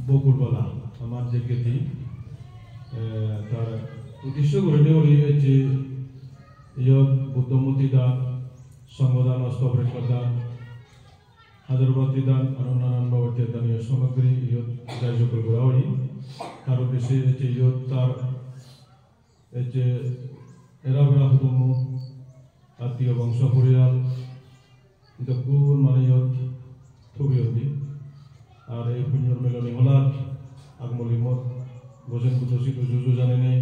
বকুলবালা আমার যে গেতি তার উদ্দেশ্য করে নেওয়া যে ইয়ত বুদ্ধমূর্তি দান সংবিধান অস্তবৃক্ষ দান হাজারবাতি দান আর নানান বাবতীয় দানীয় সামগ্রী ইয়ত যাইজকল করা হয় তার উদ্দেশ্যে যে ইয়ত তার যে এরাবেরা কুটুম্ব আত্মীয় বংশ পরিয়াল কোন মানে ইয়ত থুবি হতি আর এই পুণ্যর মেলনী হলার আগমলি মত বোঝেন কুতসি কুজুজু জানে নেই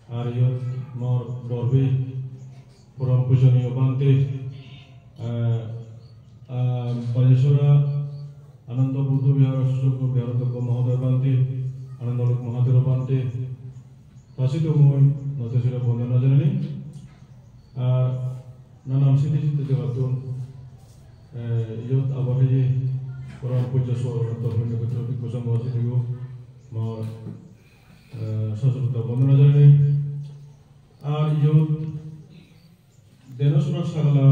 আর ইয়ত মর বরবে পরম পূজনীয় বান্তে বাজেশ্বরা আনন্দ বুদ্ধ বিহার বিহারতজ্ঞ মহোদয় বান্তে আনন্দলোক মহাদেব বান্তে তাছিত মই নতেছিল বন্দনা জানেনি আর নানান স্মৃতি চিত্তে দেবাতুন ইয়ত আবার এই পরম পূজ্য সৌরভ্য বিজ্ঞসংঘ আছে দেখো মর সশ্রদ্ধা বন্দনা জানেনি আর ইয়ত দেনসুরা সাগলা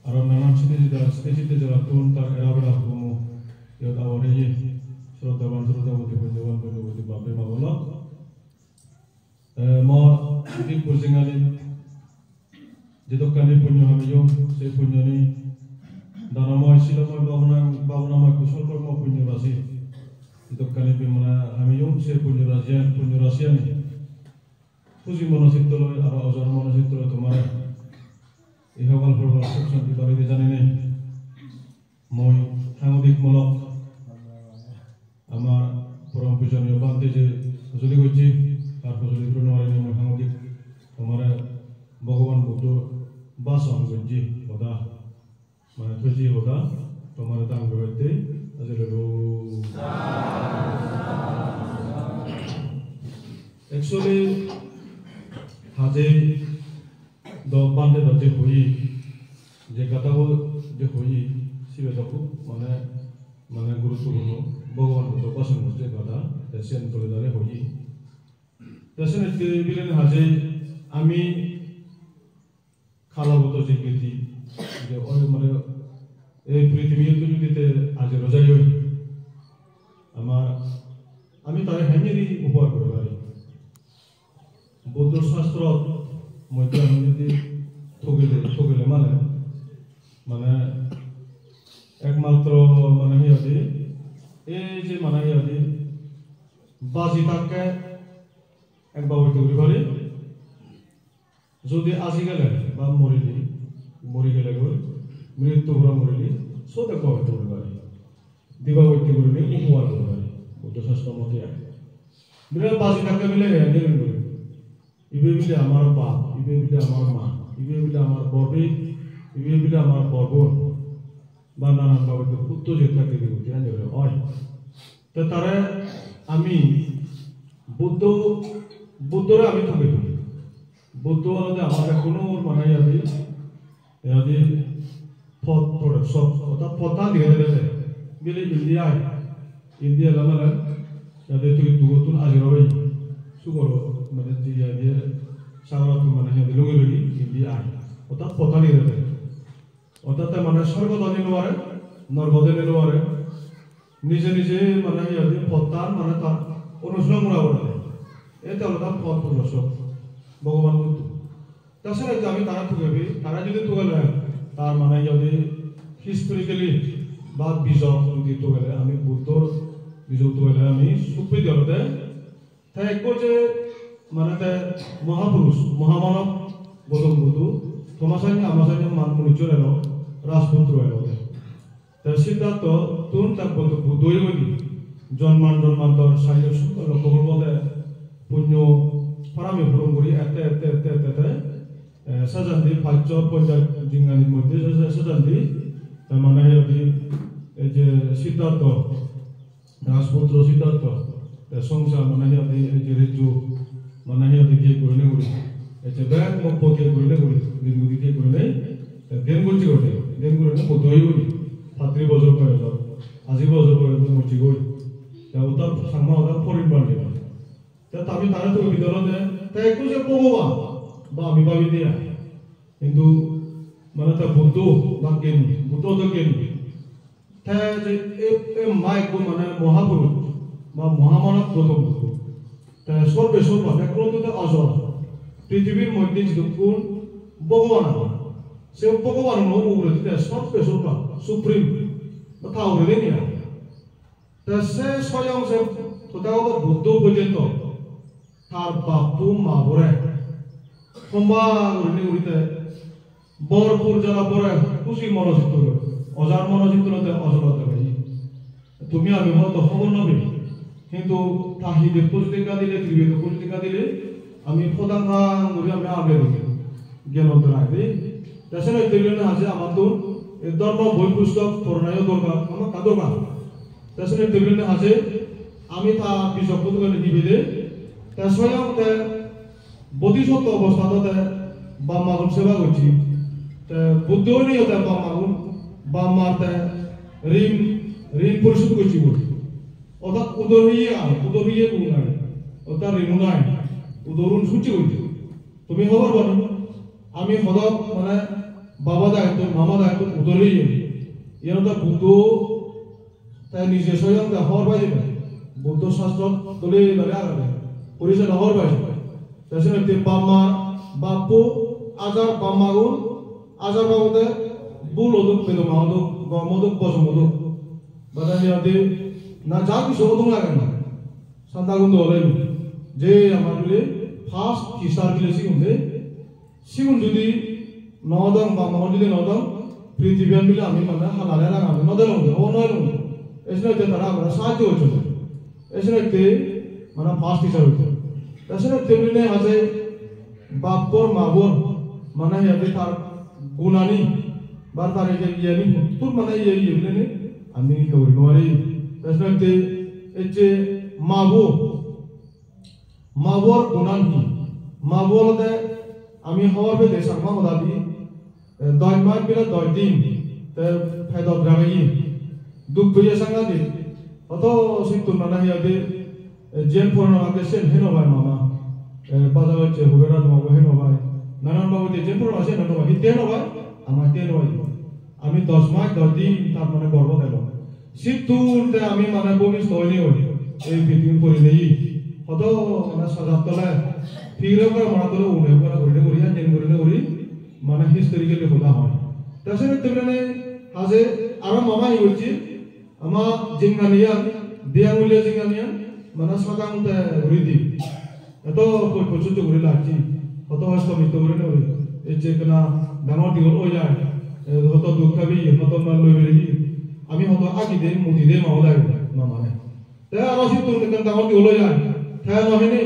আর নানান স্মৃতি দেবাতুন তার এরাবেরা হুকুম ইয়ত আবার এই শ্রদ্ধাবান শ্রদ্ধাবতী পুণ্যবান পুণ্যবতী বাপে মাবলা মর দিক পুজিঙালি যেতকানি পুণ্য হামিও সেই পুণ্যনি দানময় শিলময় বাবনাময় কুশল কর্ম পুণ্য রাশি যেতকানি বিমনা হামিও সেই পুণ্য রাশিয়ানি পুঁজি মনচিত্র লয় আর অজর মনচিত্র তোমার ইহকাল ফলকাল সুখ শান্তি বাড়িতে জানি নেই মই সাংবাদিকমূলক আমার পরম পূজনীয় বান্তে যে সচলি করছি তার ফসলি প্রণালী মই সাংবাদিক তোমার ভগবান বুদ্ধ বাসন করছি হদা মানে তুজি হদা তোমার দান করতে একচুয়ালি হাজে বান্ধে দে হই যে গাতাও যে হই শিবে খুব মানে মানে গুরুত্বপূর্ণ ভগবান বুদ্ধ বাসন করছে গাতা সেন তুলে ধরে হই তেসেন বিলেন হাজে আমি খালাবত যে গেতি যে মানে এই পৃথিবীতে যদি আজ রোজাই হই আমার আমি তারে হাইমেরি উপহার করে পারি বৌদ্ধ শাস্ত্র মধ্যে আমি যদি ঠকিলে মানে মানে একমাত্র মানে হিয়াদি এই যে মানে হিয়াদি বাজি তাকে একবার হইতে পারি যদি আজি গেলে বা মরি গেলে গই মৃত্যু হরা মরিলি সব একবার হইতে পারি দিবাবর্তী করিলে উপহার করতে পারি বুদ্ধ শাস্ত্র মতে বিরাট বাজি তাকে মিলে নির্ণয় করি ইবে বিলে আমার বাপ ইবে বিলে আমার মা ইবে বিলে আমার বর্বে ইবে বিলে আমার বর্বন বা নানান বাবুকে পুত্র যে থাকে হয় তো তারা আমি বুদ্ধরে আমি থাকে বুদ্ধ আলাদা আমাদের কোনো মানে ইয়াদি ফত পড়ে সব অর্থাৎ ফতা দিয়ে দেবে বিলে ইন্ডিয়া লামালা ইয়াদি তুই দুগতুন আজিরবাই সুগর মানে দিয়ে দিয়ে সারা মানে ইয়াদি লগে লগে ইন্ডিয়া অর্থাৎ ফতা দিয়ে দেবে অর্থাৎ মানে স্বর্গদানি নোয়ারে নরগদে নোয়ারে নিজে নিজে মানে ইয়াদি ফতার মানে তার অনুসরণ করা বলে এটা হলো তার ফল প্রদর্শক ভগবান বুদ্ধ তাছাড়া আমি তারা তুলবি তারা যদি তুলে তার মানে যদি হিস্টোরিক্যালি বা বিজয় যদি তুলে আমি বুদ্ধর বিজয় তুলে আমি সুখী দিতে তাই একবার যে মানে তাই মহাপুরুষ মহামানব গৌতম বুদ্ধ তোমার সঙ্গে আমার সঙ্গে মানমুনি চলে এলো রাজপুত্র এলো তাই সিদ্ধার্থ তুন তার বলতো বুদ্ধই বলি জন্মান্তর শারীরিক সুন্দর লক্ষ্য বলতে পুণ্য ফারামি ভ্রম করি এতে সাজান্তি পাঁচ পঞ্চায়েত জিঙ্গানির মধ্যে সাজান্তি মানে এই যে সিদ্ধার্থ রাজপুত্র সিদ্ধার্থ সংসার মানে এই যে রেজু মানে দিয়ে করে নে করি এই যে ব্যাগ মপকে করে নে করি দিনগুলি দিয়ে করে নেই দেন করছি করে দেন করে নে দই করি ফাত্রি বছর করে যাও আজি বছর করে মরছি গই ওটা সামা ওটা পরিমাণ দিবা আমি তারা তো বিদ্যালয়ে তাই একটু যে ভগবান বা আমি ভাবি দিয়া কিন্তু মানে তার বুদ্ধ বা জ্ঞানী বুদ্ধ তো জ্ঞানী যে এই মাইক মানে মহাপুরুষ বা মহামানব প্রথম সর্বে সর্ব একমাত্র অজর পৃথিবীর মধ্যে যে কোন ভগবান সে ভগবান উপরে সর্বে সর্ব সুপ্রিম তা উড়ে নিয়ে সে স্বয়ং সে তথাগত বুদ্ধ পর্যন্ত তার বাপু মা বরে সোমবার উড়ে উড়িতে বরপুর যারা বরে খুশি মনোচিত্র অজার মনোচিত্রতে অজরতে ভাই তুমি আমি হয়তো খবর নবী কিন্তু তাহিদে পুস্তিকা দিলে ত্রিবেদ পুস্তিকা দিলে আমি প্রধান করে আমি আগে জ্ঞান রাখি তাছাড়া টেবিলে আছে আমার তো ধর্ম বই পুস্তক পড়ানো দরকার আমার তা দরকার তাছাড়া টেবিলে আছে আমি তা বিশপ করে নিবেদে তা স্বয়ং বোধিসত্ত্ব অবস্থাতে বাম্মাগুন সেবা করছি বুদ্ধ নিয়ে বাম্মাগুন বাম্মাতে ঋণ ঋণ পরিশোধ করছি বলি অর্থাৎ উদরিয়ে গুণ নাই অর্থাৎ ঋণ নাই উদরুণ সূচি করছি তুমি খবর বলো আমি সদক মানে বাবা দায়িত্ব মামা দায়িত্ব উদরিয়ে এর বুদ্ধ তাই নিজে স্বয়ং হওয়ার বাইরে বুদ্ধ শাস্ত্র দলে দলে আগে পরিচয় হওয়ার বাইরে তাছাড়া বাম্মা বাপু আজার বাম্মাগুন আজার বাবুতে বুল ওদুক পেদো মাহদুক গমদুক বসমদুক বাদানিয়াতে না যা কিছু ওদুক লাগে না সান্তাগুন হলে যে আমার ফার্স্ট খ্রিস্টান দিলে সিগুন যদি নদম বাম্মাগুন যদি নদম পৃথিবীর মিলে আমি মানে হালালে রাঙাবে নদে ও নয় এসে তারা আমরা সাহায্য হচ্ছে এসে মানে ফার্স্ট টিচার হচ্ছে তাছাড়া তেমনি আছে বাপর মাবর মানে ইয়াতে তার গুণানি বা তার ইয়ানি তোর মানে ইয়ে আমি করি নোয়ারি তাছাড়া এই যে মাবর গুণানি মাবরতে আমি হওয়ার পেতে সাকমা হদাবি 10 মাস বিলা 10 দিন ফায়দা দ্রাগাই দুঃখ বইয়া সাঙ্গা দি অত সিতুন মানে ইয়াতে জেন পড়ানো আগে সেন হেনো ভাই মামা বাজার হচ্ছে হুবেরা তোমাকে হেনো ভাই নানান বাবু জেন পড়ানো আছে হেনো ভাই তেনো ভাই আমার তেনো ভাই আমি 10 মাস 10 দিন তার মানে গর্ব দেব সিতুনতে আমি মানে বমিস হইনি হই এই ভিডিও করে নেই অত মানে সাজাত তলে ফিরে করে মারা তলে উড়ে করে জেন করে মানে হিস্টোরিক্যালি খোলা হয় তাছাড়া তেমনি আজে আর মামাই বলছি আমার জিঙ্গানিয়া দিয়াঙ্গুলিয়া জিঙ্গানিয়া মানে সাদাংতে ঘুরিদি এত পর্যন্ত ঘুরে লাগছি কত হস্ত মিত্র করে নেই এই যে কেনা ডাঙর দিগল ওই যায় হত দুঃখাবি হত না লই বেরি আমি হত আগে দে মুদি দে মাওলাই মামানে তে আর আসি তোর কেন ডাঙর দিগল ওই যায় তা নহেনে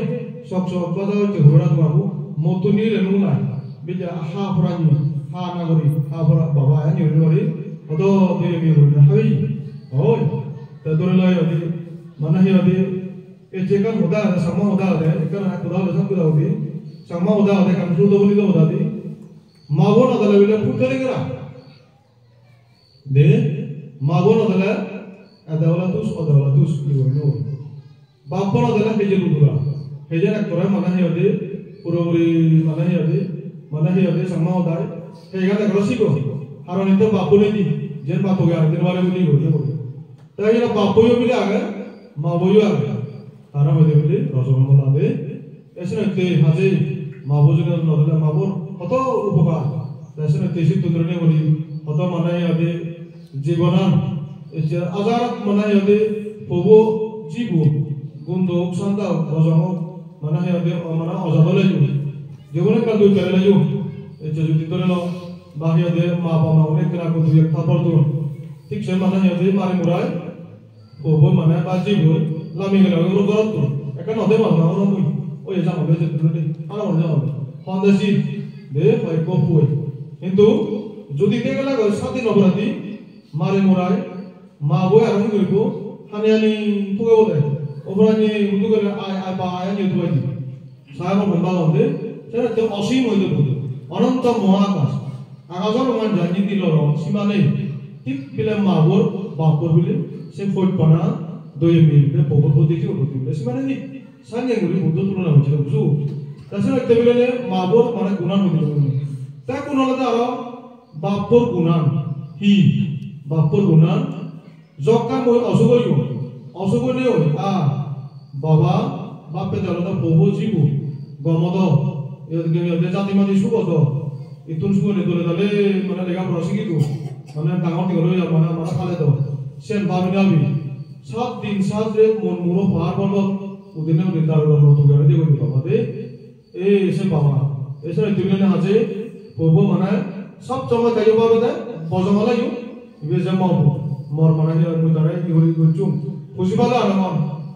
সব বাজা হচ্ছে ঘোড়া বাবু মতো নিলে নু নাই বিজা হা ফরানি হা নাগরি হা ফরা বাবা আনি হরি হত তুই মি হরি হাই ওই তে দরে লয় হদি মানে হি হদি এই যে কাম হোদা সমা হোদা দে একন হোদা দে সব হোদা হদি সমা হোদা দে কাম সুদ বলি দে হোদা দি মাগো না দলে বিলে ফুটলে গরা দে মাগো না দলে আদাওলাতুস কি হইনো বাপর দলে হেজে লুদুরা হেজে এক করে মানে হি হদি পুরোপুরি মানে হি হদি সমা হোদা হেগা দে রসিকো আর নিতে বাপুলে দি যেন বাপ গয়া দিন বারে বলি হইলো তাই এরা বাপয়ো বিলে আগে মাবয়ো আগে তারা হইতে বলি রসগোল্লা দে এসে তে হাজে মাবজুগ নদলে মাবর কত উপকার এসে তেসি তুদ্রনে বলি কত মানে আদে জীবনান এসে আজার মানে আদে প্রভু জীবু গুন্দ সন্তাও রজম মানে আদে মানে অজাদলে জীবনে কাল দুই করে লাইও এসে যদি তোরে লো বাহিয়া দে মা বাবা অনেক না কো দুই থাপড় তো ঠিক সে মানে আদে মারি মুরায় প্রভু মানে বাজি বই লামি গেল ওর গরত তো এখানে ওদের মানা ওর মুই ওই জানো বেজে তুলে আনা ওর জানো হন্দাসি দে ভাই কপুই কিন্তু যদি তে গেলা সাথী নবরাতি মারে মোরায় মা বই আর আমি করিব হানিয়ানি তুগে বলে ওবরানি মুদু গেলে আই বা আয় নি তুই দি সারা বন্ধা হতে সেটা তো অসীম হইতে বলে অনন্ত মহাকাশ আকাশের মান জানি দিল সীমা নেই ঠিক বিলে মা বর বাপর বিলে সে ফট পানা দয়ে মিলবে পবতি কি হতে বলে মানে নি সাঙ্গে গুলি বুদ্ধ তুলনা হচ্ছে বুঝু তাছাড়া টেবিলে মাবর মানে গুণান হইল তা কোন আলাদা আর বাপর গুণান হি বাপর গুণান jokka moi osugoyo baba bape dalada bobo jibu gomodo de jati mati sugodo itun sugone dole dale mana lega prosigi tu mana tangau tigolo ya mana khale do sen babinabi 7 दिन 7 रे मन मुरो पार बनो उदिने उदितार बनो तो गरे देखो बाबा दे ए से बाबा ऐसे दिले ना हाजे बोबो माने सब जमा जायो बाबा दे बजमाला यु वे जमा मोर माने हे मुदारे इगोरी गुचुम खुशिबाला आनमान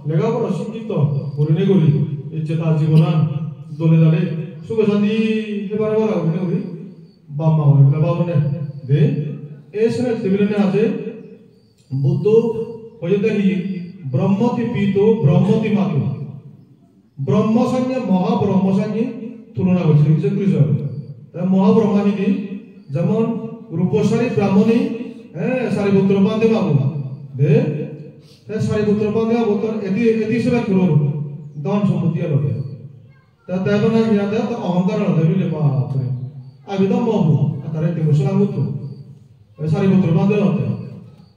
लेगा पर शिक्षित उरिने गोरी ए चेता जीवना दोले दाले सुबह शांति हे बारे बारे उरिने गोरी बाबा होले बाबा ने दे ऐसे दिले ना हाजे बुद्ध होयदही ब्रह्मति पीतो ब्रह्मति मातो ब्रह्मसंज्ञ महाब्रह्मसंज्ञ तुलना করছে কিছু কিছু তা মহাব্রহ্মানিদি যেমন রূপসারী ব্রাহ্মণী সারিপুত্র বান্দে বাবু দে তা সারিপুত্র বান্দে বাবু তো এদি সেবা করো দান সম্পত্তি আলোতে তা তাইবনা হিয়াতে তো অহংকার আলোতে বিলে বাপরে আবিদম বাবু তারে তিমুসলা মুতু সারিপুত্র বান্দে আলোতে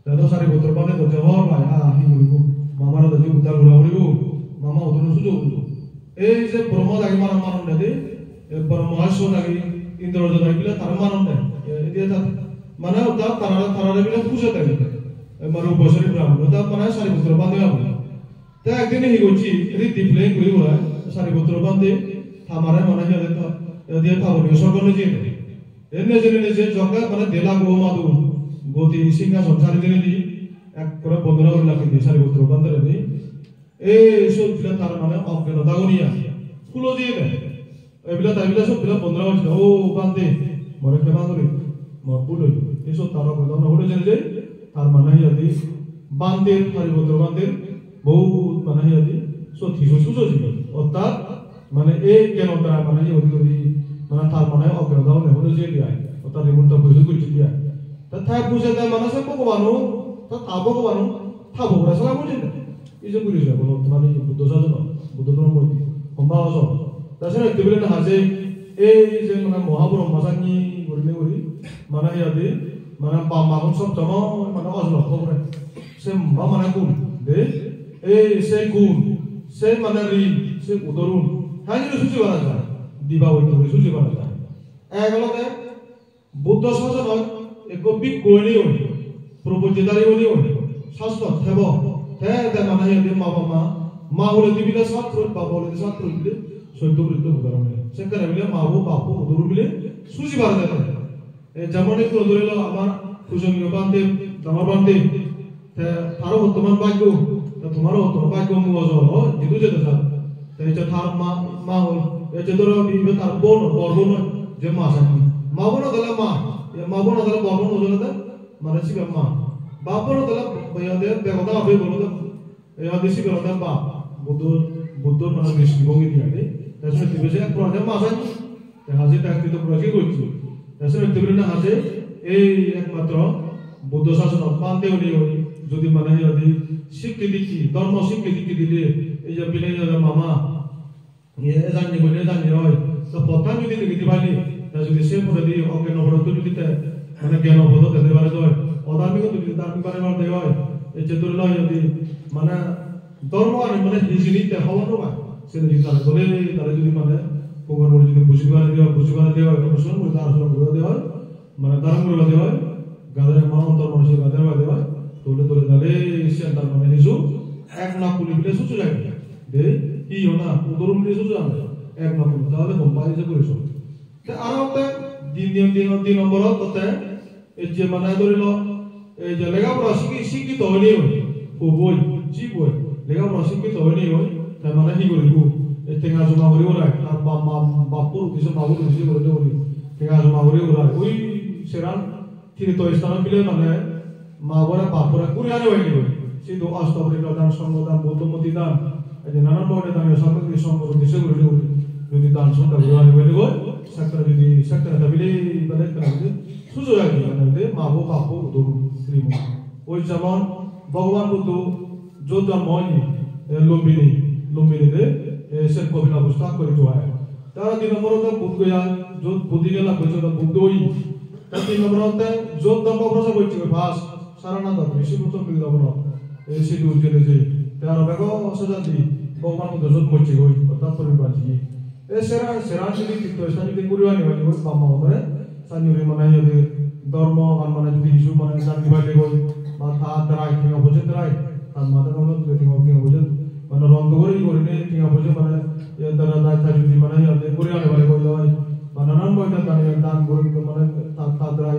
Dato sari putra pada tu jawab lah, hibu hibu, mama ada tu utar ulah ulibu, mama utar nusuju ulibu. Se Brahma lagi mana mana nanti, Brahma Aswa lagi Indra ada lagi bila taran mana nanti, dia tak mana utar taran bila puja tadi, maru bosari Brahma, utar mana sari putra pada apa? Tak akhirnya higoci, ini tipleng kuri ulah, sari putra pada, thamara mana dia tahu dia sorgan aja. Ini jenis jangka mana dela gua madu. গতি সিংহাসন সারি দিনে দি এক করে বন্ধুরা লাগে দি সারি পুত্র বান্দরে দি সব বিলা তার মানে অজ্ঞানতা গনিয়া ফুলো দিয়ে দেয় এবিলা তাইবিলা সব বিলা বন্ধুরা হচ্ছে ও বান্দে মরে ক্ষমা করি মর ভুল এসব তার কথা না হলে জেনে যে তার মানে যদি বান্দের সারি পুত্র বান্দের বহু মানে যদি সত্যি সুযোগ জীবন অর্থাৎ মানে এই জ্ঞানতা মানে যদি মানে তার মানে অজ্ঞানতা হলে যে দিয়ে অর্থাৎ রিমোটটা বুঝে করতে দিয়ে তাই বুঝে দেয় মানুষে ভগবানও তা ভগবানও তা ভগবান সালা বুঝে না এই যে বুঝে যাবো মানে বুদ্ধ সাধন বুদ্ধ ধর্ম সম্ভব আছে তাছাড়া একটু বলে না হাজে এই যে মানে মহাব্রহ্মচারী করিলে করি মানে ইয়াতে মানে মাখন সব জমা মানে অজলক্ষ করে সে মানে গুণ দে এই সে গুণ সে মানে ঋণ সে উদরুণ হ্যাঁ যদি সূচি করা যায় দিবা ওই সূচি করা যায় এগুলোতে বুদ্ধ শাসন एक बिग कोई हो प्रपोजदारी होनी हो शास्त्र थे वो थे माना ये दिन माँ बोले दिविला सात रोज बाप बोले सात रोज बिले सोई तो बिले उधर में सेकंड बिले माँ वो बापू उधर बिले सूची बार देते हैं जमाने को उधर लो हमार खुशमियों बांधे तमार बांधे थे थारो वर्तमान बाइको तो तुम्हारो वर्तमान बाइको मुआज़ो हो जितु जैसे था थे जो थार माँ हो ये जितु रो भी थार बोर्डों जे माँ साकी माँ बोलो दला माँ माबोन adalah babon ujung ada mana sih bapa babon adalah bayar dia berkata apa bolu dah ya desi berkata bap budo mana desi bongi dia ni terus tiba saja kurang dia masa ni hasil tak kita kurang gitu terus tiba na hasil একমাত্র বুদ্ধ শাসন পান্তে উনি যদি মানে যদি স্বীকৃতি ধর্ম স্বীকৃতি দিলে এই যে বিলে মামা জানি বলে জানি হয় তো প্রথম যদি দিতে পারি যদি সে পরে দিয়ে অজ্ঞান অবরত যদি মানে জ্ঞান অবরত দিতে পারে তো অধার্মিক যদি ধার্মিক পারে মারতে হয় এই যে ধরে লয় যদি মানে ধর্ম আর মানে হিজিনিতে হওয়া না সে যদি তার বলে তারা যদি মানে কোন বলে যদি বুঝিবার দেওয়া প্রশ্ন করে তার আসলে বুঝা দেওয়া মানে ধারণ করে দেওয়া গাদের মান অন্তর মানুষের গাদের দেওয়া তোলে তোলে তাহলে সে তার মানে হিজু এক না পুলি বিলে সুচু লাগে দে কি হনা উদরম বিলে সুচু আনে এক না পুলি তাহলে কোম্পানি যে করেছো আর একটা দিন নম্বরত তাতে এই যে মানে ধরিল এই যে লেখাপড়া শিক্ষিত হয়নি বই জি বই লেখাপড়া শিক্ষিত হয়নি হয় তাই মানে কি করিব এই টেঙা জমা করি ওরা আর বাপুর কিছু বাবুর কিছু করে দেবো টেঙা জমা করি ওরা ওই সেরান তীর্থ স্থান বিলে মানে মা বলে বাপুরা কুড়ি আনে হয়নি হয় সেই তো অষ্টপরিক দান সঙ্গদান বৌদ্ধমতি দান এই যে নানান ধরনের দান সামগ্রী সম্পদ দেশে করে দেবো যদি দান সংখ্যা ঘুরে আনে হয়ে গো সেক্টর যদি সেক্টর দাবিলে মানে কাছে সুযোগ আছে মানে মাবো বাপু দূর শ্রীম ওই যেমন ভগবান বুদ্ধ যোদ্ধ ময়নি লুম্বিনীতে সে কবিতা পুস্তক করে হয় তারা দিন নম্বরতে বুদ্ধ গয়া যোদ্ধ বুদ্ধি গেলা কইছো বুদ্ধ ওই তার দিন নম্বরতে যোদ্ধ কবরসা কইছো ফাস সারানা দা বেশি বছর মিল যাব না এই সিটি উজ্জেনে যে তার বেগো সজাতি ভগবান দজত মইছে হই কথা পরিবার জি এ সেরা যদি তীর্থ স্থান যদি করিবানি হয় হই বাম্মা মানে সানিউরি মানে যদি ধর্ম মানে যদি ইস্যু মানে জানি ভাইলে হই বা তা দ্বারা কি অবজে দ্বারা তার মাথা কোনো তুলে কি অবজে মানে রন্ধ করে করিনে কি অবজে মানে এ দ্বারা দায়িত্ব যদি মানে যদি করিবানি ভাইলে হই হয় বা নানান বইটা দান করি মানে তা দ্বারা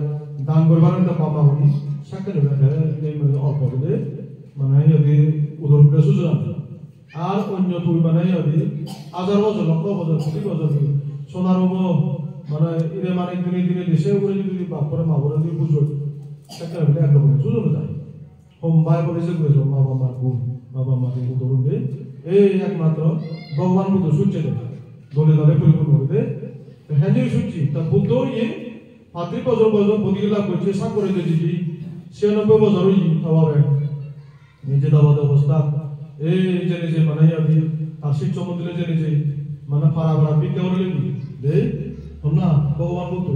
দান করবার তো বাম্মা হই সাকলে বেটা এই মানে অল্প করে মানে যদি উদর সুযোগ আর অন্য তুই মানে যদি 1000 বছর লক্ষ বছর কোটি বছর সোনার মানে ইরে মানে দিনে দিনে দেশে উপরে যদি বাপ করে মা বলে যদি বুঝো একটা বলে একটা বলে সুযোগ যায় হোম বাই বলে যে করেছো মা বাবার গুণ বাবা মাকে উদাহরণ দে এই একমাত্র ভগবান বুদ্ধ সূর্যে দেয় দলে দলে পরিপূর্ণ করে দে হ্যাঁ যে সূর্যি তা বুদ্ধ ইয়ে 35 বছর পর্যন্ত বুদ্ধিলা করছে সাক করে দিয়েছি 96 বছরই হবে নিজে দাবাদ অবস্থা এই যে মানে আমি কাশী চমৎকার যে মানে পারা পারা বিদ্যা হলে দে না ভগবান বুদ্ধ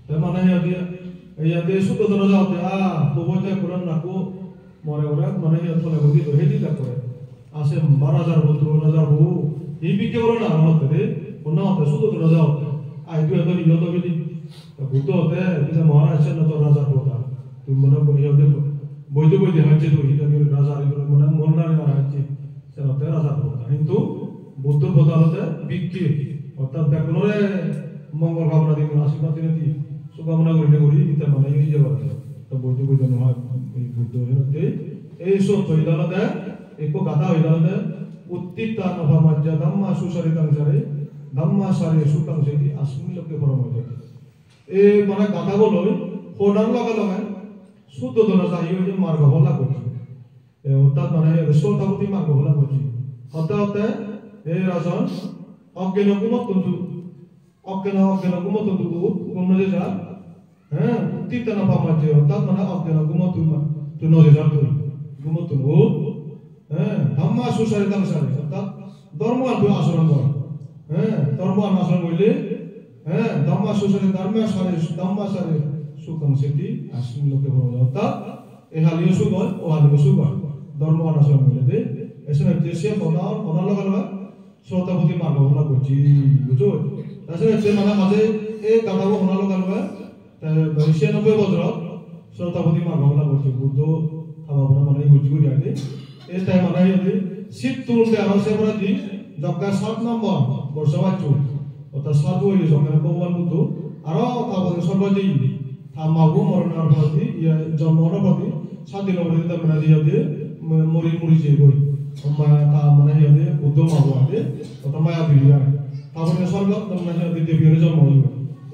তাই মানে এই শুদ্ধ ধরা যাওয়াতে প্রবন্ধে কোরআন নাকো মরে ওরা মানে ফলে গতি তো হেদি লাগ করে আসে 12,000 বছর 12,000 বহু এই বিদ্যা হলো না হতে রে কোনা হতে শুদ্ধ ধরা যাও আই দুই তো নিজ তো বিধি বুদ্ধ হতে এটা মহারাজ না তো রাজা কথা তুমি মনে বইতে বইতে হাঁচে তো এটা রাজা মানে মন না হাঁচে সেটা রাজা কথা কিন্তু বুদ্ধর কথা হতে বিক্রি অর্থাৎ ব্যাকরণে মঙ্গল ভাবনা দিন আশীর্বাদ দিনে দি শুভকামনা করি এটা মানে এই যে কথা তো বইতে বইতে নহয় এই বুদ্ধ হতে এই সব হইদালতে একো কথা হইদালতে উত্তিতা নভামাজ্জা ধম্মা সুসারিতাংসারে ধম্মা সারে সুতাংসেতি আসমি লোকে পরমজতি এই মানে কথা বলো ফোনার লগে লগে শুদ্ধ ধরা যায় যে মার্গ বলা করছি অর্থাৎ মানে শ্রোতাপতি মার্গ বলা করছি অর্থাৎ এই রাজন অজ্ঞান গুমতন্তু অজ্ঞান গুমতন্তু কোন যে যা হ্যাঁ উত্তিতা নভামাজ্জা অর্থাৎ মানে অজ্ঞান গুমতুমা তুই নজে যা তুই গুমতুম হ্যাঁ ধম্মা সুসারিতাংসারে অর্থাৎ ধর্ম আর আচরণ কর হ্যাঁ ধর্ম আর আচরণ করলে হ্যাঁ ধম্মা সুসারি ধম্মা সারে সুখম সেটি আসমি লোকে বলা অর্থাৎ এই হালিও সুখ হয় ও হালিও সুখ হয় ধর্ম আর আচরণ করলে দে এসে দেশে বনার লগা শ্রোতাপতি মার্গ বলা করছি বুঝো তাছাড়া সে মানে মাঝে এই গাঁদাবো বনার লগা 96 বছর শ্রোতাপতি মার্গ বলা করছি বুদ্ধ খাওয়া বলা মানে গুজি গুজি আগে এই টাইম মানে শীত তুলতে আরো সে বলে দি জগা 7 নম্বর বর্ষবাচ্চু অর্থাৎ 7 হইলে জগা ভগবান বুদ্ধ আরো তারপরে সর্বজি থামাবো মরণার প্রতি জন্মর প্রতি 7 দিন অবধি তার মানে দিয়ে মরি যে গই তা মানে বুদ্ধ মাগো আছে অত মায়া বিরিয়া তারপরে স্বর্গ মানে দেবীর জন্ম হইবে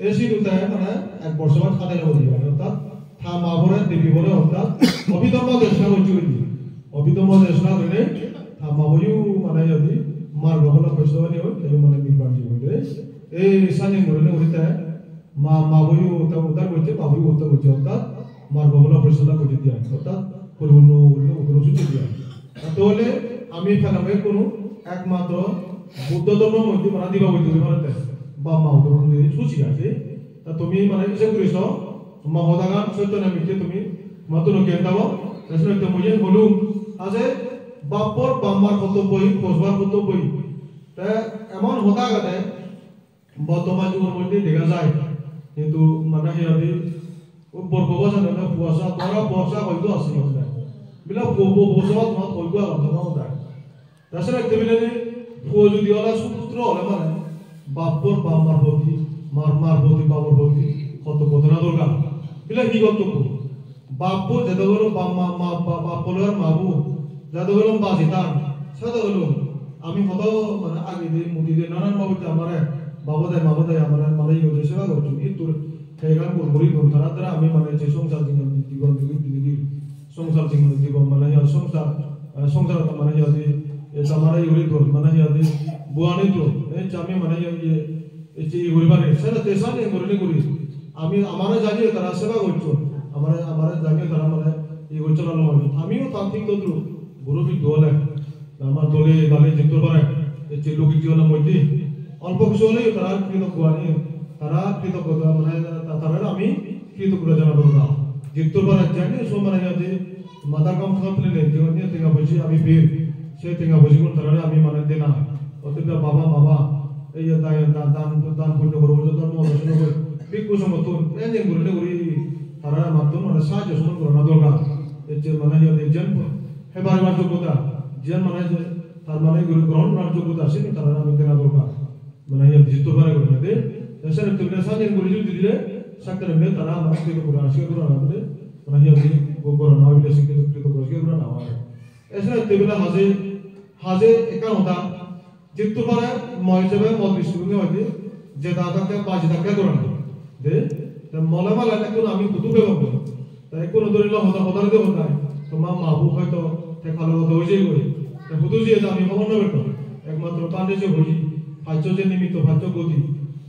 এই শীতটা মানে 1 বছর বাদ খাতে যাবে অর্থাৎ থামাবরে দেবী বলে অর্থাৎ অভিধর্ম দেশনা হইছে অভিধর্ম দেশনা হইলে থামাবয়ু মানে যদি মার্গ বলা পয়সানি হয় তাই মানে নির্বাণ জীবনে এই সানি মরলে হইতে মাবয়ু তা উদ্ধার করতে মাবয়ু উদ্ধার করতে অর্থাৎ মার্গ বলা পয়সা করতে দিয়া অর্থাৎ পরিপূর্ণ সূচি দিয়া তাহলে আমি ফেলামে কোনো একমাত্র বুদ্ধ ধর্ম মধ্যে মানে দিবা বইতে মানে বা মাউদরণ দিয়ে সূচি আছে তা তুমি মানে কিসে করিস মহদাগান সত্যনা মিটে তুমি মাত্র জ্ঞান দাও আসলে তো মুজে বলু আছে বাপর বাম্মার কর্তব্যই পশবার কর্তব্যই তা এমন হতা গেছে বর্তমান যুগের মধ্যে দেখা যায় কিন্তু মানে সিহঁতি বৰগছা না পুৱাছা তোৰা বৰ্ষা হয়তো আছে সিহঁতে বিলা বছৰত মাত হয়তো ঘটনা হতায় তাছাড়া একদিনে যদি ওলা সুপুত্র হলে মানে বাপর বাম্মার প্রতি মার প্রতি বাবার প্রতি কত ঘটনা দরকার বিলা কি কর্তব্য বাপ যেটা হলো বাম্মা বাপ বলার মাবু যাতে হলো বাজিতান সেটা হলো আমি কত মানে আগে দিয়ে মুদি দিয়ে নানান বাবুতে আমার বাবা দেয় মামা দেয় আমার মানে এই সেবা করছি কিন্তু সেইখান করি তারা দ্বারা আমি মানে যে সংসার জীবন সংসার জীবন মানে সংসার মানে সিহঁতি আমার ইউরি গল মানে সিহঁতি বুয়ানি তো এই আমি মানে এই যে ইউরি বারে সেটা তেসান এই করি আমি আমার জানিয়ে তারা সেবা করছো আমার জানিয়ে তারা মানে এই করছো না আমিও তান্ত্রিক তন্ত্র গুরুবি দল আমার দলে দলে যেতে পারে এই যে লৌকিক জীবনের মধ্যে অল্প কিছু হলেই তারা কৃতজ্ঞ আনি তারা কৃতজ্ঞতা মানে তারা আমি কৃতজ্ঞতা জানাবো না जितु बार जाने सो माने यादे माता काम खातले ने जोने तेगा बजी आमी फिर से तेगा बजी को तरह आमी माने देना ओते बाबा मामा ए या दान पुण्य करो जो दान मोर सुनो को बिकु समतो एने गुरले गुरी तारा मातो माने साज सुनो को ना दोगा ए जे माने यादे जन हे बार बार जो कोता जन माने तार माने गुरु ग्रहण कर जो कोता से तारा आमी देना दोगा माने या जितु बार को दे ऐसे तुमने साज गुरु जो दिले sakta ne tara maske ko pura aske pura na de mana hi adi gogor na bile sikhe to ko aske pura na wa ऐसे तेबला हाजे एका होता जितु पारे मौजबे मौलिस सुने होते जे दादा के बाजी तक करोना दे त मले माला को आमी कुतु पे बंद त एको नदरिला होता दे होता तो मा माबू হয়তো ते खालो तो होजे गई त हुदु जे आमी खबर न बेतो एकमात्र पांडे जे होई फाचो जे निमित्त फाचो गति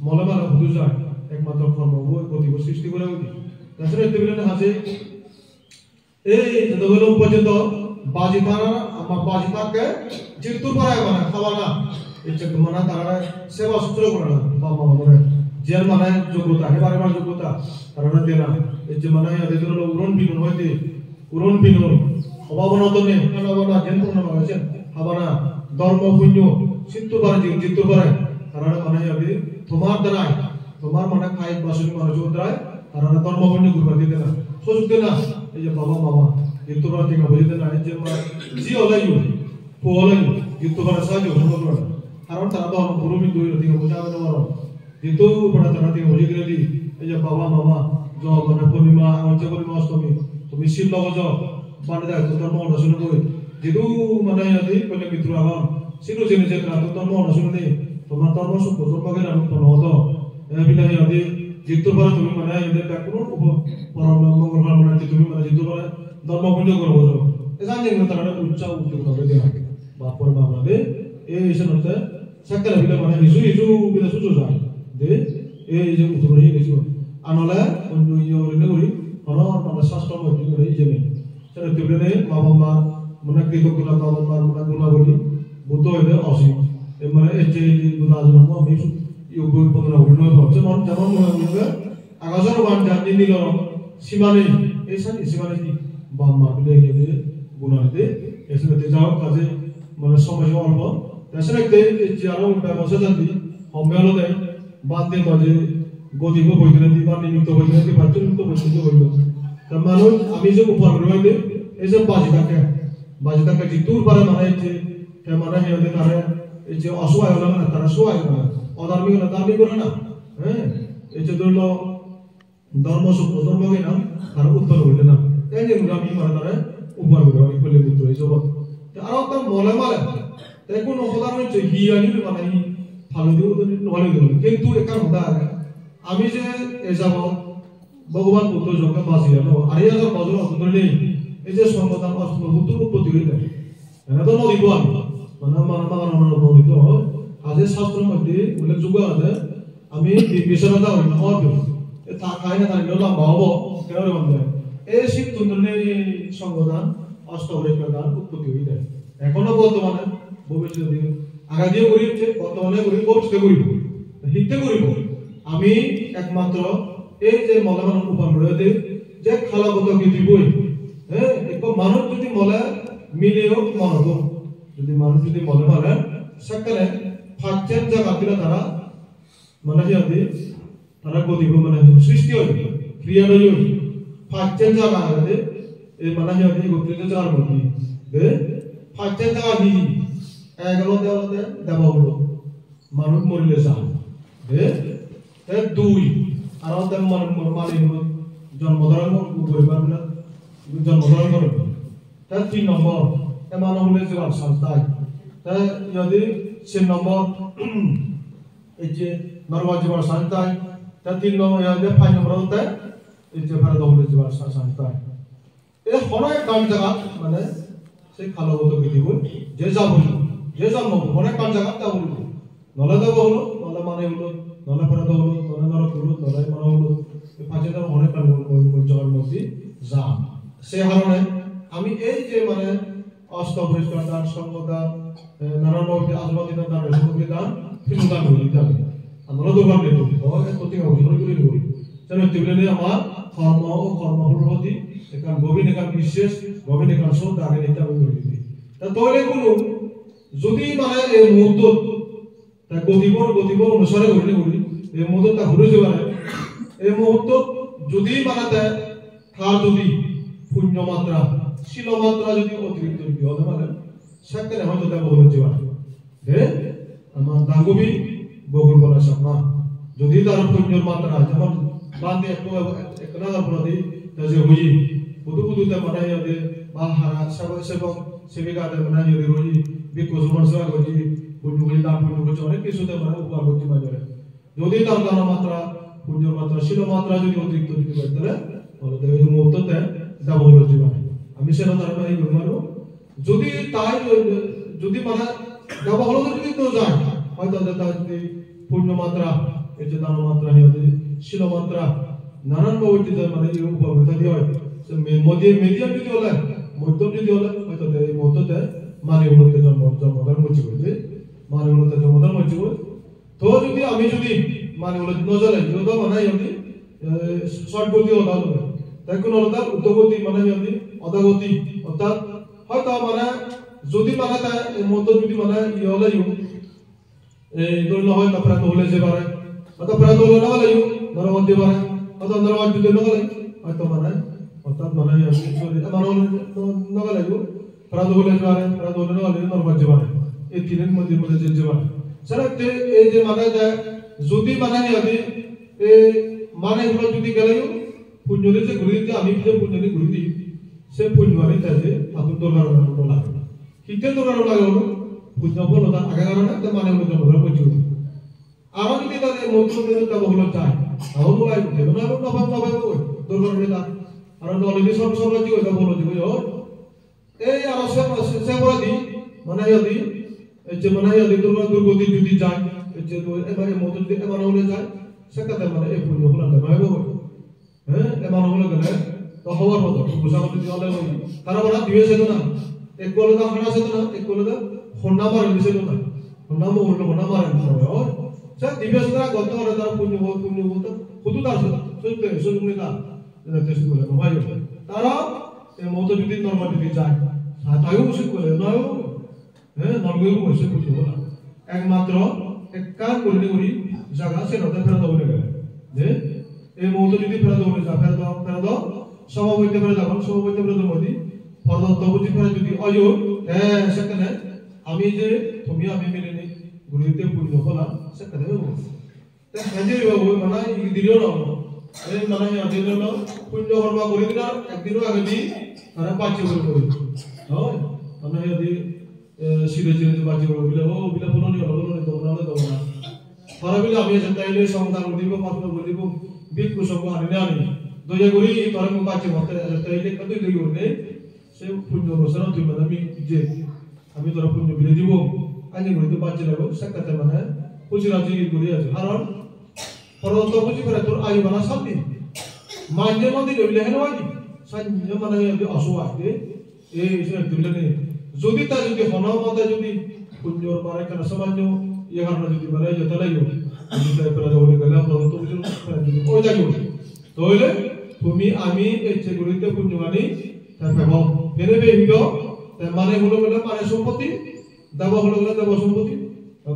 मले माला हुदु যায় একমাত্র কর্ম ওই গতি সৃষ্টি করে উঠি তাছাড়া তেবিলেন হাজে এই যতগুলো পর্যন্ত বাজিতারা আমার বাজিতাকে জিতু পারায় মানে খাওয়া না ইচ্ছে মানে তারা সেবা সূত্র করে না বাবা মানে জেল মানে যোগ্যতা এবারে যোগ্যতা তারা দেনা এই যে মানে এদের উড়ন বিনুন হইতে উড়ন বিনুন অভাবনতনে অভাবনা জেন পূর্ণ হয়েছে হাবানা ধর্ম পুণ্য সিদ্ধ পারে জিতু পারে তারা মানে হবে তোমার দ্বারাই তোমার মানে খাই বাসনি মানুষ উদ্রায় তারা ধর্মপণ্য গুরু দিতে না সুযোগ দেন না এই যে বাবা মামা কিন্তু তোরা ঠিক বুঝতে না যে জি হলাইও পো হলাইও কিন্তু তোরা সাহায্য করতে না কারণ তারা তো গুরু বিন্দু দিকে বোঝাবে না মারো কিন্তু বড় তারা দিকে বুঝে গেলি এই যে বাবা মামা জ মানে পূর্ণিমা অঞ্চল পূর্ণিমা অষ্টমী তুমি শিব লগজ মানে দেখ ধর্ম অনুশীলন করে যেটু মানে আদি কলে মিত্র আগন সিনু জেনে যে ধর্ম অনুশীলন নেই তোমার ধর্ম সব ধর্মকে না নতো बिलाही आदि जितु पर तुम्ही मना इधर टाकून परम मंगल मना तुम्ही मना जितु पर धर्म पुण्य करबो जो एसा नेम तारा उच्च उद्योग करे दे बापर बाबा दे ए इसन होते सकल बिला मना हिजु बिला सुजो जा दे ए जे उतरही गेसो आनला अन्नु यो रेने गरि हन मना शास्त्र मति करे जेमे सर तिबले बाबा मा मना कृतो गुला बाबा मा मना गुना गरि बुतो हेदे असि ए मना एचे गुना जन म मिसु 요거 보느라 우리는 없죠. 저만 뭐가 아가서로 완전 니니로 시마네 에산 시마네 바마 비데게 গুণাতে এসে যাও কাজে মানে সময় অল্প তাছাড়া যে আরো ব্যবসা জানি হমেলতে বান্দে বাজে গদিব বইতে দি বা নিমিত্ত বইতে দি বাচ্চা নিমিত্ত বইতে বইল তার মানুষ আমি যে উপর রইতে এই যে বাজি থাকে জিতুর পারে মানে যে মানে হেতে তারে এই যে অসহায় হলো না তারা সহায় না অধর্মিক না ধার্মিক না হ্যাঁ এই যে ধরলো ধর্ম সুখ ধর্মকে না তার উত্তর হইলে না এই যে আমি মানে তারে উপর করে অনেক বলে উত্তর এই জবাব আরো তো মলে মালে তাই কোন উদাহরণ হচ্ছে হিয়ানি মানে ভালো দিও তো নলে দিও কিন্তু একা হতা আমি যে এ যাব ভগবান বুদ্ধ যোগকে বাসি জানো আর এই যে বজর অন্তরে এই যে সর্বদান অস্ত্র বুদ্ধ উৎপত্তি হইলে এটা তো নদী বল মানে নদী তো আজ শাস্ত্র মধ্যে উল্লেখযোগ্য আছে আমি বিশ্বনাথা হই না অর্থ তা কাহিনী তার লম্বা হবো কেন বলতে এই শিব তুন্দনের সংগঠন অষ্টবরেশ প্রদান উৎপত্তি হইতে এখনো বর্তমানে ভবিষ্যতে আগামী করিছে বর্তমানে করি ভবিষ্যতে করিব হিতে করিব আমি একমাত্র এই যে মলামান উপান রয়েছে যে খালাগত দিবই হ্যাঁ এক মানুষ যদি মলে মিলেও মানব যদি মানুষ যদি মলে মানে সকালে ফাঁচের জায়গা দিলে তারা মানে কি তারা গদিব মানে সৃষ্টি হয় ক্রিয়া হয় ফাঁচের জায়গা আছে এই মানে কি গোত্রিত জায়গার মধ্যে দে ফাঁচের জায়গা দি এগুলো দেওয়াতে দেব হলো মানুষ মরিলে যা দে তে দুই আর ওদের মালিক জন্মধারণ পরিবার না জন্মধারণ করে তা 3 নম্বর এ মানব হলে যে সংস্থায় তা যদি 6 নম্বর এই যে নরওয়া জীবন সংস্থায় তা 3 নম্বর যে 5 নম্বর হতে এই যে ভারত হলে জীবন সংস্থায় এ হনায় কাম জায়গা মানে সেই খালগত বিধি বল যে যাব হনায় কাম জায়গা তা বলবো নলা দেব হলো নলা মানে হলো নলা ভারত হলো নলা নরক হলো নলাই মানে হলো এই পাঁচে দাম অনেক কাম জগৎ মধ্যে যা সে কারণে আমি এই যে মানে অষ্টবরিষ্কার দান সংগদান নানান মধ্যে আজবাদিন দান সংবিধান ফিরদান হইতে হবে আমরা দোকান নেই তো প্রতি অবসর করে করি যেন টেবিলে আমার কর্ম ও কর্মফলের প্রতি এখান গভীর এখান বিশ্বাস গভীর এখান শ্রদ্ধা আগে নিতে হবে করে দিতে তা তৈরি কোনো যদি মানে এই মুহূর্ত তা গতিব অনুসারে ঘুরলে ঘুরি এই মুহূর্ত তা ঘুরে যাবে এই মুহূর্ত যদি মানে তার যদি পুণ্য মাত্রা শিল মাত্রা যদি অতিরিক্ত যদি হতে পারে সেখানে হয়তো তা বহু যাবে আমার দাঙ্গবি বগুল বলা সামনা যদি তার পুণ্যর মাত্রা যেমন বান্ধে একটু একনা অপরাধী যে হই বুধুতে মানে যদি বা হারা সেবক সেবিকাতে মানে যদি হই বিকজ মনসা গজি পুণ্য গজি দান পুণ্য গজি অনেক কিছুতে মানে উপকার করতে পারে যদি তার দান মাত্রা পুণ্যর মাত্রা শিল মাত্রা যদি অতিরিক্ত যদি করতে তাহলে এই মুহূর্তে যাব হলো জীবন আমি সেটা তার মানে বলবো যদি তাই যদি মানে যাব হলো যদি তো যায় হয়তো তার যদি পুণ্য মাত্রা এই যে দান মাত্রা যদি শিল মাত্রা নানান বৈদ্যুতিক মানে এই উপকারিতা দিয়ে হয় মিডিয়াম যদি হলে মধ্যম যদি হলে হয়তো এই মুহূর্তে মানে উন্নতি জন্মদান মর্জি করতে মানে উন্নতি জন্মদান মর্জি করে তো যদি আমি যদি মানে উন্নতি নজরে যদি মানে যদি শর্ট গতি হলো তাই কোন হলো উদ্যোগতি মানে যদি অদাগতি অর্থাৎ হয়তো মানে যদি মানে তাই মুহূর্তে যদি মানে ইয়ে হলে এই ধরুন হয় তারপরে তো হলে যে পারে তারপরে তো হলে না হলে ধরো মধ্যে পারে অর্থাৎ ধরো যদি না হলে হয়তো মানে অর্থাৎ মানে মানে নগা লাগবে প্রাদ হলে পারে প্রাদ হলে না হলে নরমাল যে পারে এই তিনের মধ্যে যে পারে সেটা এই যে মানে যদি মানে যদি এই মানে এগুলো যদি গেলে পুণ্যরে যে ঘুরে দিতে আমি যে পুণ্যরে ঘুরে দিই সে পুণ্যরে তাই আপনি দরকার লাগে কিতে দরকার লাগে হলো পুণ্য ফল তার আগে কারণে তো মানে হলো জন্মদান করছি আর যদি তাদের মন্ত্রকে যাব হলো চাই তাহলে লাগবে না নবাব দরকার হলে তার আর অলরেডি সব রাজি হইতা বলো যে এই আর সে বলি মানে যদি এই যে মানে যদি দুর্গতি যদি যায় এই যে এবারে মত যদি এবার হলে যায় সেটাতে মানে এই পুণ্য হলো না ভাই বাবা হ্যাঁ এবার হলে গেলে তো হওয়ার মতো বুঝা মতো যদি হলে তারা বড় দিবে সেটা না এক বলে দাম খানা সেটা না এক বলে দাম হন্না মারেন সেটা না হন্না উল্টো হন্না মারেন হয় সে দিবে সেটা গত হলে তার পুণ্য হতো শুধু তার শুধু তার তারা এই মতো যদি নর্মাল যদি যায় তাইও বসে করে নয় হ্যাঁ নর্মেও বসে বুঝতে না একমাত্র এক কাজ করলে করি জায়গা সে নতে ফেরত হয়ে গেলে যে এই মতো যদি ফেরত হয়ে যা ফেরত সব হইতে পারে যখন সব হইতে পারে মধ্যে ফরদত্ত বুঝি ফেরত যদি অজো হ্যাঁ সেখানে আমি যে তুমি আমি মিলে নি গুলিতে পূর্ণ হলাম সেখানে তাই হাজির মানে দিলেও না এই মানে দিন হলো পুণ্য কর্ম করে দিন একদিনও আগে দিই তারা পাঁচে করে হয় মানে যদি সিরে সিরে পাঁচে করে বিলে ও বিলে বলো নি দেবো না তারা বিলে আমি এসে তাইলে সংদান দিব পাত্র করে দিব বিক্ষু সব আনি না আনি দয়া করি তারা পাঁচে মতে তাইলে কত দিই করে সে পুণ্য অনুসারে তুই মানে আমি তোরা পুণ্য বিলে দিব আগে করে তো পাঁচে লাগো সেটাতে মানে খুশি রাজি করে আছে কারণ ফরদত্ত বুঝি করে তোর আয়ু বানা সামনে মাঝে মধ্যে গেলে হেন হয় সামনে মানে অসহায় এই দিলে নেই যদি তা যদি হনমতে যদি পুণ্যর পারে কেন সামান্য ইয়ে কারণে যদি মানে যেতে লাগবে যদি তাই পেরা যাবো গেলে ফরদত্ত বুঝি যদি ওই যাই তাহলে তুমি আমি এই চেগুলিতে পুণ্য মানি তার ফেব ফেরে বেহিব মানে হলো গেলে মানে সম্পত্তি দেব হলো গেলে দেব সম্পত্তি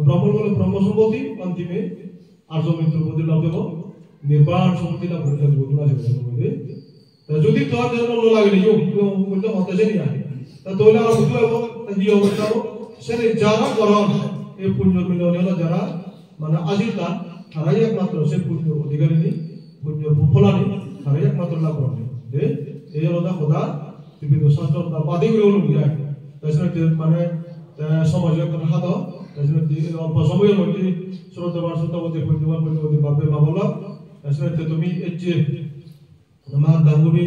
ব্রহ্ম হলো ব্রহ্ম সম্পত্তি অন্তিমে আর্য মৃত্যুর প্রতি লাভ দেব নির্বাণ সম্পত্তি লাভ করতে দেবো না যাবে যদি তোর জন্য লাগে নি বলতে হতাশে নিয়ে আয় তাহলে আর বুঝতে পারবো কি অবস্থা সেটা যারা করন এই পুণ্য মিলন হলো যারা মানে আজিতা তারাই একমাত্র সে পুণ্য অধিকারী নি পুণ্য ফলানি তারাই একমাত্র লাভ করেন এই হলো না কথা বিভিন্ন শাস্ত্র বাদী করে হলো বুঝায় তাছাড়া মানে সমাজের একটা হাত তাছাড়া অল্প সময়ের মধ্যে শ্রোতবার শ্রোতাবতী পরিবার পরিবর্তী ভাবে ভাবলাম তাছাড়া তুমি এই যে আমার দাঙ্গুবি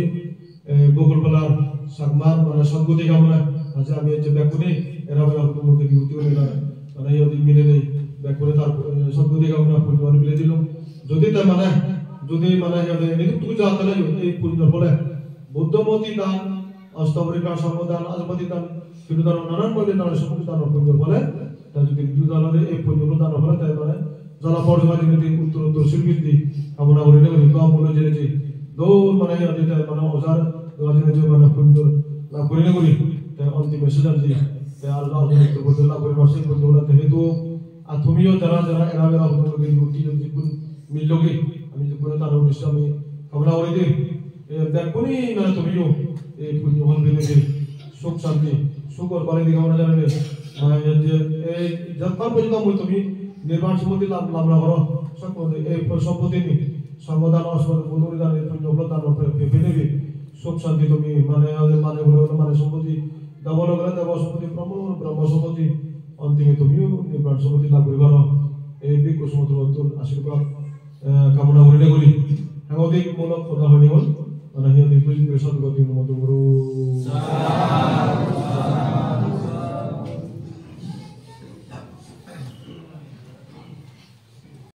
বকুলপালার সাগমার মানে সদ্গতি কামনা আচ্ছা আমি এই যে ব্যাকুনি এরা মুখে বিভূতি হলে না মানে যদি মিলে নেই ব্যাকুনে তার সদ্গতি কামনা পরিবার মিলে দিল যদি তা মানে তুই জানতে লাগবে এই পুণ্য বলে বুদ্ধমতি দান অষ্টমরিকা সর্বদান আজপতি দান কিন্তু দান নানান বলে দান সমস্ত দান পুণ্য বলে তা যদি দুই দানের এই পুণ্য দান বলে তাই মানে যারা পর্যন্ত উত্তর শিল্পী কামনা করে নেবেন কম বলে জেনেছি দৌৰ মানে সিহঁতে মানে অজাৰ মানে পুণ্য লাভ কৰি নকৰি অন্তিম মেছেজ আনি আল্লাহ লাভ কৰি পাৰছে সেইটো তুমিও যারা যারা এরা বেলা হতে যিকোন মিললগে আমি যিকোনো তার উদ্দেশ্য আমি কামনা করি দিই দেখুনি মানে তুমিও এই পুণ্যহল বিনোদী সুখ শান্তি সুখর বাড়ি দিকে আমরা জানি এই যতক্ষণ পর্যন্ত মই তুমি নির্মাণ সম্পত্তি লাভ না করো এই সম্পত্তি নি সর্বদান অসম্পত্তি দান পুণ্যহল দান ভেবে নেবে সুখ শান্তি তুমি মানে মানে মানে সম্পত্তি দেব লগে দেব সম্পত্তি ব্রহ্ম সম্পত্তি অন্তিমে তুমিও নির্মাণ সম্পত্তি লাভ করিবার এই বিজ্ঞ সমুদ্র নতুন আশীর্বাদ কামনা করি সাংবাদিকমূলক কথা হয়নি হল মানে সিহঁতে সদগতি মতো